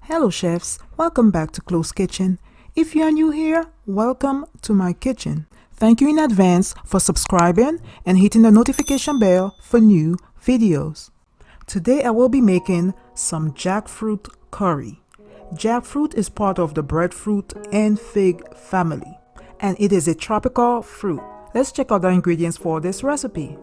Hello chefs, welcome back to Closkitchen. If you are new here, welcome to my kitchen. Thank you in advance for subscribing and hitting the notification bell for new videos. Today I will be making some jackfruit curry. Jackfruit is part of the breadfruit and fig family, and it is a tropical fruit. Let's check out the ingredients for this recipe.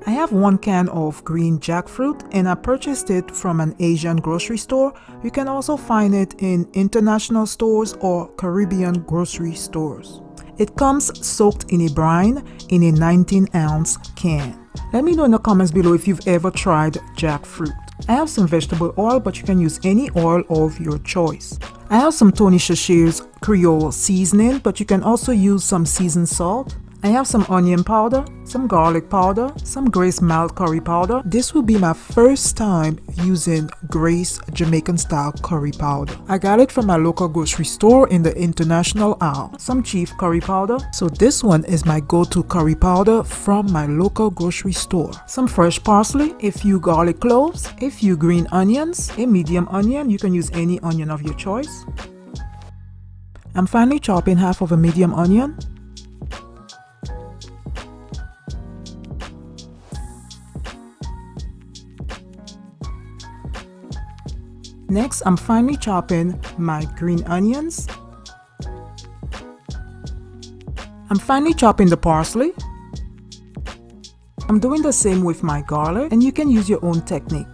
I have 1 can of green jackfruit and I purchased it from an Asian grocery store. You can also find it in international stores or Caribbean grocery stores. It comes soaked in a brine in a 19-ounce can. Let me know in the comments below if you've ever tried jackfruit. I have some vegetable oil, but you can use any oil of your choice. I have some Tony Chachere's Creole seasoning, but you can also use some seasoned salt. I have some onion powder, some garlic powder, some Grace mild curry powder. This will be my first time using Grace Jamaican style curry powder. I got it from my local grocery store in the international aisle. Some Chief curry powder. So this one is my go-to curry powder from my local grocery store. Some fresh parsley, a few garlic cloves, a few green onions, a medium onion. You can use any onion of your choice. I'm finally chopping half of a medium onion. Next, I'm finely chopping my green onions. I'm finely chopping the parsley. I'm doing the same with my garlic, and you can use your own technique.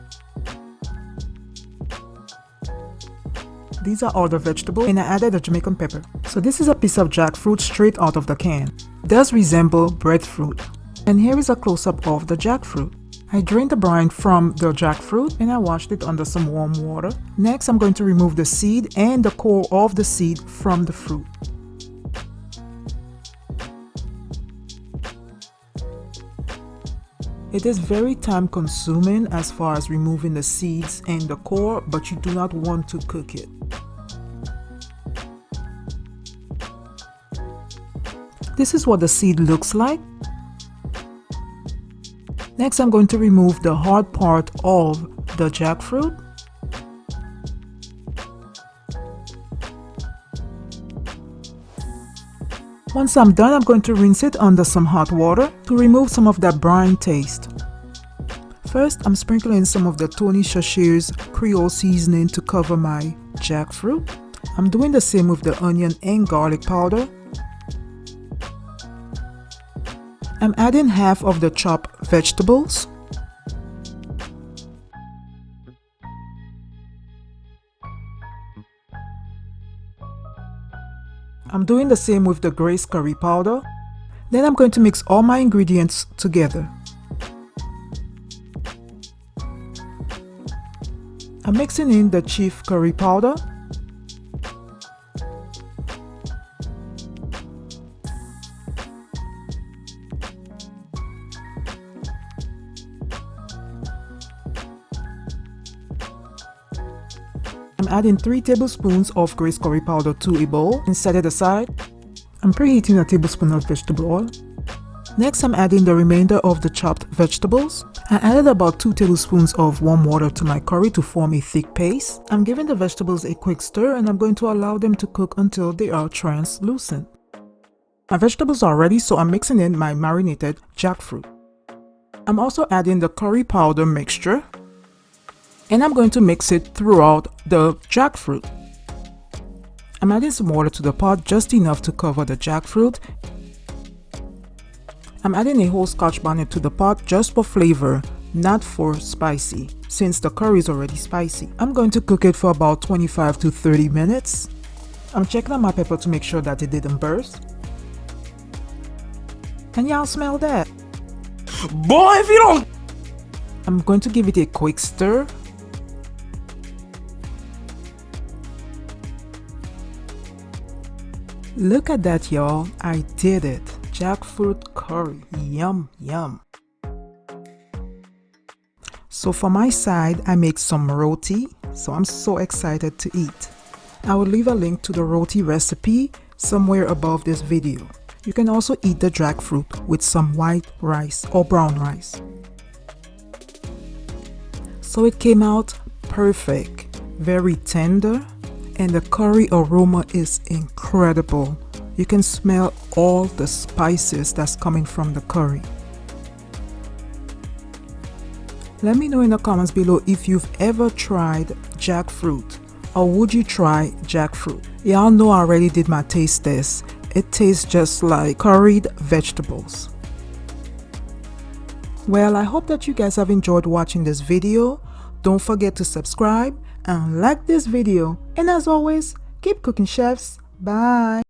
These are all the vegetables, and I added a Jamaican pepper. So this is a piece of jackfruit straight out of the can. It does resemble breadfruit. And here is a close-up of the jackfruit. I drained the brine from the jackfruit and I washed it under some warm water. Next, I'm going to remove the seed and the core of the seed from the fruit. It is very time consuming as far as removing the seeds and the core, but you do not want to cook it. This is what the seed looks like. Next, I'm going to remove the hard part of the jackfruit. Once I'm done, I'm going to rinse it under some hot water to remove some of that brine taste. First, I'm sprinkling some of the Tony Chachere's Creole seasoning to cover my jackfruit. I'm doing the same with the onion and garlic powder. I'm adding half of the chopped vegetables. I'm doing the same with the Grace curry powder. Then I'm going to mix all my ingredients together. I'm mixing in the Chief curry powder. I'm adding 3 tablespoons of Grace curry powder to a bowl and set it aside. I'm preheating a tablespoon of vegetable oil. Next, I'm adding the remainder of the chopped vegetables. I added about 2 tablespoons of warm water to my curry to form a thick paste. I'm giving the vegetables a quick stir and I'm going to allow them to cook until they are translucent. My vegetables are ready, so I'm mixing in my marinated jackfruit. I'm also adding the curry powder mixture. And I'm going to mix it throughout the jackfruit. I'm adding some water to the pot, just enough to cover the jackfruit. I'm adding a whole Scotch bonnet to the pot just for flavor, not for spicy, since the curry is already spicy. I'm going to cook it for about 25 to 30 minutes. I'm checking on my pepper to make sure that it didn't burst. Can y'all smell that? Boy, if you don't... I'm going to give it a quick stir. Look at that, y'all. I did it. Jackfruit curry. Yum, yum. So for my side, I make some roti. So I'm so excited to eat. I will leave a link to the roti recipe somewhere above this video. You can also eat the jackfruit with some white rice or brown rice. So it came out perfect. very tender, and the curry aroma is incredible. You can smell all the spices that's coming from the curry. Let me know in the comments below if you've ever tried jackfruit, or would you try jackfruit? Y'all know I already did my taste test. It tastes just like curried vegetables. Well, I hope that you guys have enjoyed watching this video. Don't forget to subscribe and like this video. And as always, keep cooking, chefs. Bye.